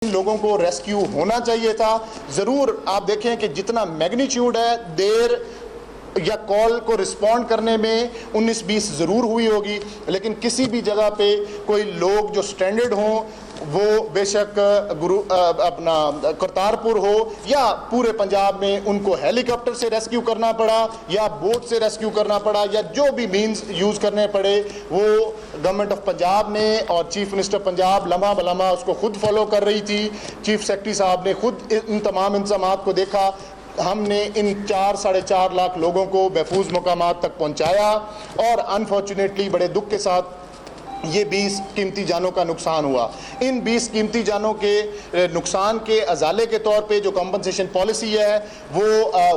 लोगों को रेस्क्यू होना चाहिए था। ज़रूर आप देखें कि जितना मैग्नीट्यूड है, देर या कॉल को रिस्पॉन्ड करने में 19-20 ज़रूर हुई होगी, लेकिन किसी भी जगह पे कोई लोग जो स्ट्रैंडेड हों, वो बेशक अपना करतारपुर हो या पूरे पंजाब में, उनको हेलीकॉप्टर से रेस्क्यू करना पड़ा या बोट से रेस्क्यू करना पड़ा या जो भी मीन्स यूज़ करने पड़े, वो गवर्नमेंट ऑफ पंजाब ने और चीफ मिनिस्टर पंजाब लम्हा बलम्हा उसको खुद फॉलो कर रही थी। चीफ सेक्रेटरी साहब ने खुद इन तमाम इंतजामात को देखा। हमने इन 4-4.5 लाख लोगों को महफूज मकामात तक पहुँचाया और अनफॉर्चुनेटली बड़े दुख के साथ ये 20 कीमती जानों का नुकसान हुआ। इन 20 कीमती जानों के नुकसान के अजाले के तौर पे जो कंपनसेशन पॉलिसी है वो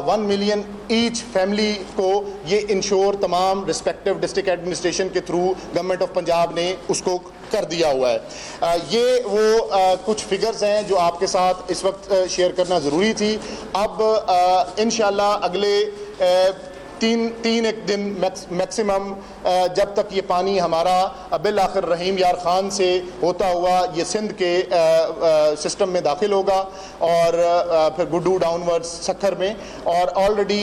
1 मिलियन ईच फैमिली को ये इंश्योर तमाम रिस्पेक्टिव डिस्ट्रिक्ट एडमिनिस्ट्रेशन के थ्रू गवर्नमेंट ऑफ पंजाब ने उसको कर दिया हुआ है। ये वो कुछ फिगर्स हैं जो आपके साथ इस वक्त शेयर करना ज़रूरी थी। अब इंशाल्लाह अगले तीन एक दिन मैक्सिमम, जब तक ये पानी हमारा बिल आखिर रहीम यार खान से होता हुआ ये सिंध के सिस्टम में दाखिल होगा और फिर गुड्डू डाउनवर्ड्स सखर में, और ऑलरेडी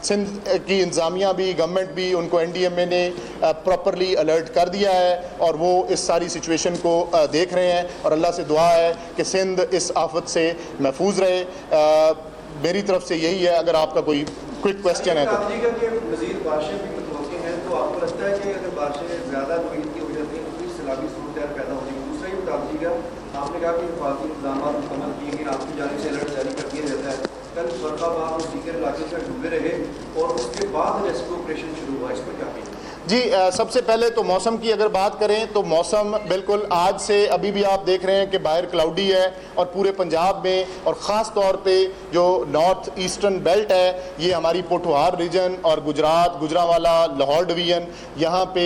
सिंध की इंतज़ामिया भी, गवर्नमेंट भी, उनको NDMA ने प्रॉपरली अलर्ट कर दिया है और वो इस सारी सिचुएशन को देख रहे हैं और अल्लाह से दुआ है कि सिंध इस आफत से महफूज रहे। मेरी तरफ से यही है। अगर आपका कोई क्विक क्वेश्चन है तो मज़ीद बारिशें भी मुतवक्किल हैं, तो आपको लगता है कि अगर बारिशें ज़्यादा हुई की वजह से कोई सैलाबी सूरत पैदा हो जाएगी? दूसरा ही बता दीजिएगा, आपने कहा कि हिफाजती इंतजाम मुकम्मल किए गए, आपकी जानिब से अलर्ट जारी कर दिया जाता है। कल फर्रुखाबाद और दीगर इलाके से डूबे रहे और उसके बाद रेस्क्यू ऑपरेशन शुरू हुआ, इस पर क्या कहेंगे? जी, सबसे पहले तो मौसम की अगर बात करें तो मौसम बिल्कुल आज से अभी भी आप देख रहे हैं कि बाहर क्लाउडी है और पूरे पंजाब में और ख़ास तौर पे जो नॉर्थ ईस्टर्न बेल्ट है, ये हमारी पोठोहार रीजन और गुजरात, गुजरांवाला, लाहौर डिवीज़न, यहाँ पे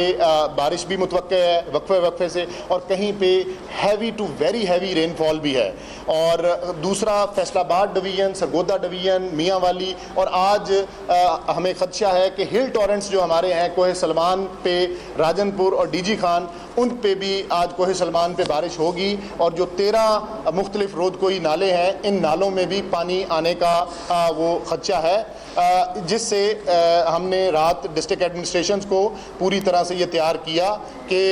बारिश भी मुतवक्के है वक्फे से, और कहीं पे heavy to very heavy rainfall भी है। और दूसरा फैसलाबाद डिवीज़न, सरगोदा डिवीज़न, मियाँ वाली, और आज हमें खदशा है कि हिल टॉरेंट्स जो हमारे हैं, कोहे सलमान पे, राजनपुर और DG खान, उन पे भी आज कोहे सलमान पे बारिश होगी और जो 13 मुख्तलिफ रोदकोई नाले हैं, इन नालों में भी पानी आने का वो खदशा है, जिससे हमने रात डिस्ट्रिक्ट एडमिनिस्ट्रेशंस को पूरी तरह से ये तैयार किया कि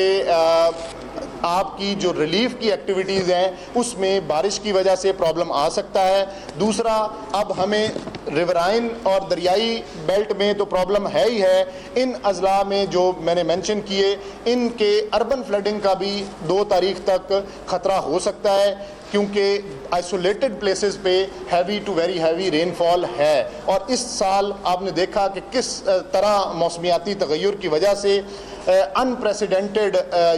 आपकी जो रिलीफ की एक्टिविटीज़ हैं उसमें बारिश की वजह से प्रॉब्लम आ सकता है। दूसरा, अब हमें रिवराइन और दरियाई बेल्ट में तो प्रॉब्लम है ही है, इन अजला में जो मैंने मेंशन किए, इनके अर्बन फ्लडिंग का भी 2 तारीख तक ख़तरा हो सकता है, क्योंकि आइसोलेटेड प्लेसेस पे heavy to very heavy rainfall है। और इस साल आपने देखा कि किस तरह मौसमियाती तगय्युर की वजह से अनप्रेसिडेंटेड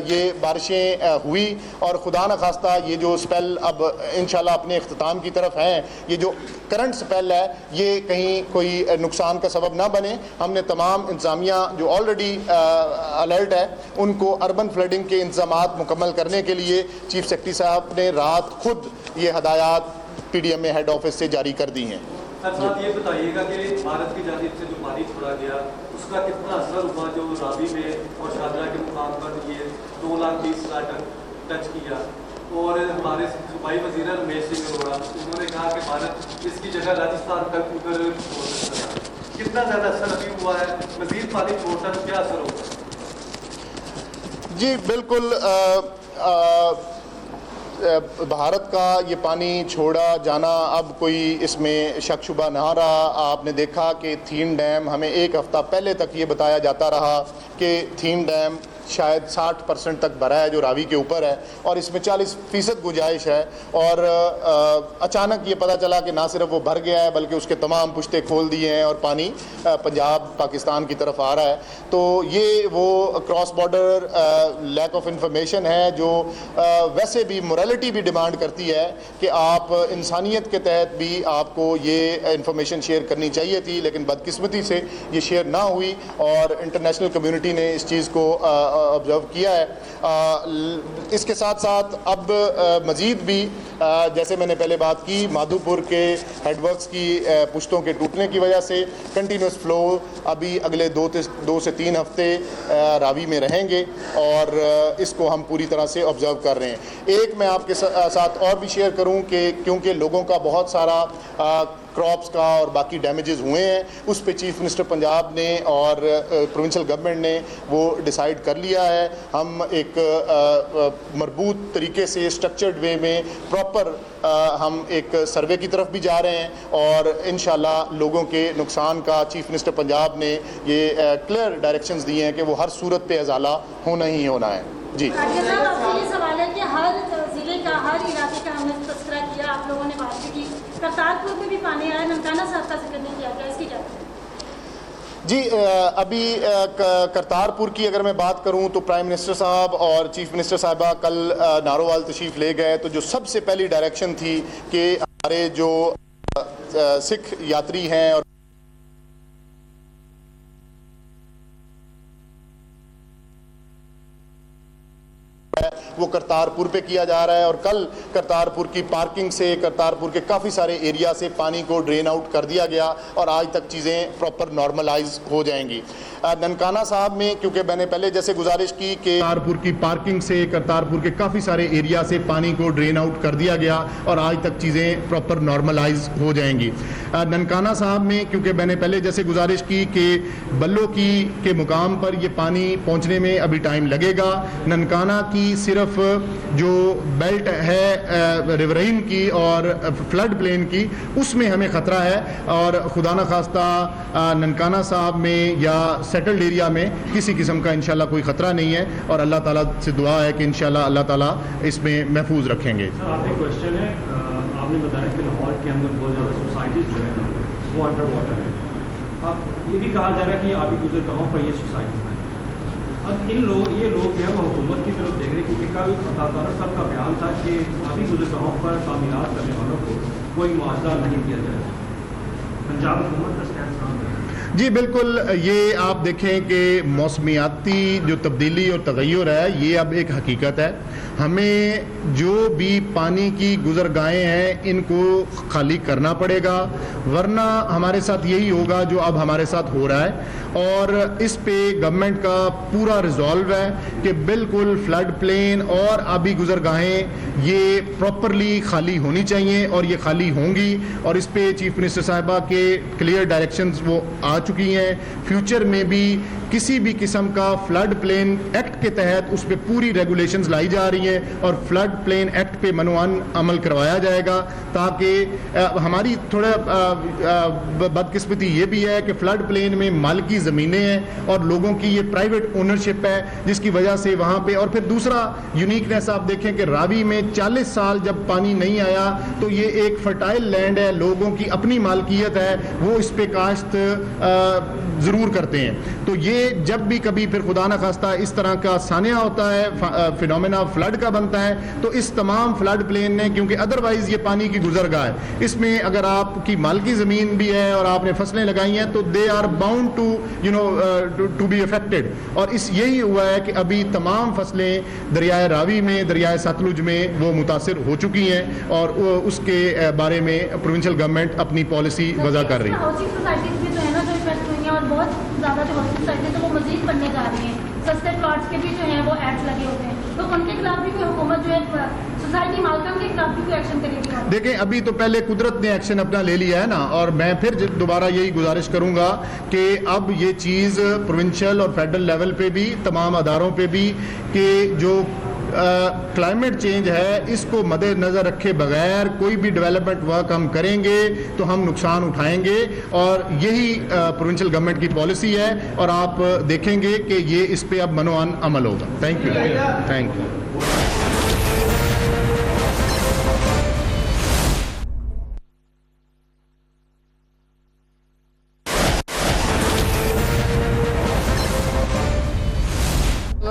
ये बारिशें हुई, और खुदा न खास्ता ये जो स्पेल अब इंशाल्लाह अपने अख्ताम की तरफ हैं, ये जो करंट स्पेल है, ये कहीं कोई नुकसान का सबब ना बने। हमने तमाम इंतज़ामिया जो ऑलरेडी अलर्ट है, उनको अर्बन फ्लडिंग के इंतजामात मुकम्मल करने के लिए चीफ सेक्रेटरी साहब ने रात खुद ये हदायत PDMA हेड ऑफिस से जारी कर दी हैं। सर, साथ ये बताइएगा कि भारत की जानिब से जो पानी छोड़ा गया उसका कितना असर हुआ जो रावी में और शाहजहाँ के मुकाम पर ये 2,20,000 टन टच किया, और हमारे सूबाई वज़ीर रमेश सिंह अरोड़ा, उन्होंने कहा कि भारत इसकी जगह राजस्थान तक उधर हो सकता है। कितना ज़्यादा असर अभी हुआ है? मज़ीद पानी छोड़ता तो क्या असर होगा? जी बिल्कुल, भारत का ये पानी छोड़ा जाना अब कोई इसमें शक शुबा ना रहा। आपने देखा कि थीन डैम, हमें एक हफ़्ता पहले तक ये बताया जाता रहा कि थीन डैम शायद 60% तक भरा है जो रावी के ऊपर है, और इसमें 40% गुंजाइश है, और अचानक ये पता चला कि ना सिर्फ वो भर गया है बल्कि उसके तमाम पुश्ते खोल दिए हैं और पानी पंजाब पाकिस्तान की तरफ आ रहा है। तो ये वो cross border lack of information है जो वैसे भी मोरालिटी भी डिमांड करती है कि आप इंसानियत के तहत भी आपको ये इंफॉर्मेशन शेयर करनी चाहिए थी, लेकिन बदकिस्मती से ये शेयर ना हुई और इंटरनेशनल कम्युनिटी ने इस चीज़ को ऑब्ज़र्व किया है। इसके साथ साथ अब मज़ीद भी जैसे मैंने पहले बात की, माधोपुर के हेडवर्क्स की पुश्तों के टूटने की वजह से कंटिन्यूस फ़्लो अभी अगले 2 से 3 हफ्ते रावी में रहेंगे और इसको हम पूरी तरह से ऑब्ज़र्व कर रहे हैं। एक मैं आपके साथ और भी शेयर करूं कि क्योंकि लोगों का बहुत सारा क्रॉप्स का और बाकी डैमेजेस हुए हैं, उस पे चीफ मिनिस्टर पंजाब ने और प्रोविंशियल गवर्नमेंट ने वो डिसाइड कर लिया है। हम एक मरबूत तरीके से स्ट्रक्चर्ड वे में प्रॉपर हम एक सर्वे की तरफ भी जा रहे हैं और इंशाल्लाह लोगों के नुकसान का चीफ मिनिस्टर पंजाब ने ये क्लियर डायरेक्शंस दिए हैं कि वो हर सूरत पे अजाला होना ही होना है। जी ये सवाल है कि हर ज़िले का, हर इलाके का हमने तस्करा किया, आप लोगों ने बात की, करतारपुर में भी पानी आया, ननकाना साहब का जिक्र नहीं किया गया, इसकी क्या? जी अभी करतारपुर की अगर मैं बात करूं तो प्राइम मिनिस्टर साहब और चीफ मिनिस्टर साहिबा कल नारोवाल तशरीफ ले गए, तो जो सबसे पहली डायरेक्शन थी कि हमारे जो सिख यात्री हैं और वो करतारपुर पे किया जा रहा है और कल करतारपुर की पार्किंग से, करतारपुर के काफ़ी सारे एरिया से पानी को ड्रेन आउट कर दिया गया और आज तक चीज़ें प्रॉपर नॉर्मलाइज हो जाएंगी। ननकाना साहब में क्योंकि मैंने पहले जैसे गुजारिश की कि करतारपुर की पार्किंग से, करतारपुर के काफ़ी सारे एरिया से पानी को ड्रेन आउट कर दिया गया और आज तक चीज़ें प्रॉपर नॉर्मलाइज हो जाएंगी। ननकाना साहब में क्योंकि मैंने पहले जैसे गुजारिश की कि बल्लो की के मुकाम पर ये पानी पहुँचने में अभी टाइम लगेगा। ननकाना की सिर्फ जो बेल्ट है रिवराइन की और फ्लड प्लेन की, उसमें हमें ख़तरा है और खुदा न खास्ता ननकाना साहब में या सेटल्ड एरिया में किसी किस्म का इंशाल्लाह कोई ख़तरा नहीं है और अल्लाह ताला से दुआ है कि इंशाल्लाह अल्लाह ताला इसमें महफूज रखेंगे। सर आपका क्वेश्चन है, आपने बताया कि लाहौर के अंदर बहुत ज़्यादा सोसाइटीज़ जो है वो अंडर वाटर है। अब ये भी कहा जा रहा है कि आबी गुजरगाहों पर ये सोसाइटीज़ हैं। अब ये लोग जो है वो हुकूमत की तरफ देख रहे हैं, क्योंकि कल अतातारा साहब का बयान था कि आबी गुजरगाहों पर तामीरात करने वालों को कोई मुआवजा नहीं दिया जाएगा। पंजाब हुकूमत का स्टैंड सामने है। जी बिल्कुल, ये आप देखें कि मौसमियाती जो तब्दीली और तगय्युर है ये अब एक हकीकत है। हमें जो भी पानी की गुजरगाहें हैं इनको खाली करना पड़ेगा, वरना हमारे साथ यही होगा जो अब हमारे साथ हो रहा है। और इस पे गवर्नमेंट का पूरा रिजॉल्व है कि बिल्कुल फ्लड प्लेन और आबी गुजरगाहें ये प्रॉपरली खाली होनी चाहिए और ये खाली होंगी और इस पे चीफ मिनिस्टर साहिबा के क्लियर डायरेक्शंस वो आ चुकी हैं। फ्यूचर में भी किसी भी किस्म का फ्लड प्लेन एक्ट के तहत उस पर पूरी रेगुलेशंस लाई जा रही हैं और फ्लड प्लेन एक्ट पे मनवान अमल करवाया जाएगा, ताकि हमारी थोड़ा बदकिस्मती ये भी है कि फ्लड प्लेन में मालिकी ज़मीनें हैं और लोगों की ये प्राइवेट ओनरशिप है, जिसकी वजह से वहाँ पे और फिर दूसरा यूनिकनेस आप देखें कि रावी में 40 साल जब पानी नहीं आया तो ये एक फर्टाइल लैंड है, लोगों की अपनी मालकियत है, वो इस पे काश्त ज़रूर करते हैं। तो ये जब भी कभी फिर खुदा न खास्ता इस तरह का सानिया होता है, फिनोमेना फ्लड का बनता है, तो इस तमाम फ्लड प्लेन ने, क्योंकि अदरवाइज ये पानी की गुजरगाह है, इसमें अगर आपकी मालकी ज़मीन भी है और आपने फसलें लगाई हैं तो they are bound to be affected. और इस यही हुआ है कि अभी तमाम फसलें दरियाए रावी में, दरियाए सतलुज में वो मुतासिर हो चुकी हैं और उसके बारे में प्रोविंशियल गवर्नमेंट अपनी पॉलिसी वज़ा कर रही है। और बहुत ज़्यादा जो हाउसिंग सोसाइटीज़ है वो मज़ीद बनने जा रही हैं, सस्ते प्लॉट्स के भी जो हैं वो एड्स लगे होते हैं, तो उनके खिलाफ भी कोई हुकूमत जो है सोसाइटी मालकन के खिलाफ भी कोई एक्शन करेगी? देखें, अभी तो पहले कुदरत ने एक्शन अपना ले लिया है ना, और मैं फिर दोबारा यही गुजारिश करूंगा कि अब ये चीज़ प्रोविंशियल और फेडरल लेवल पे भी, तमाम अदारों पे भी, कि जो क्लाइमेट चेंज है इसको मद्देनज़र रखे बगैर कोई भी डेवलपमेंट वर्क हम करेंगे तो हम नुकसान उठाएंगे, और यही प्रोविंशियल गवर्नमेंट की पॉलिसी है और आप देखेंगे कि ये इस पे अब मनोअन अमल होगा। Thank you.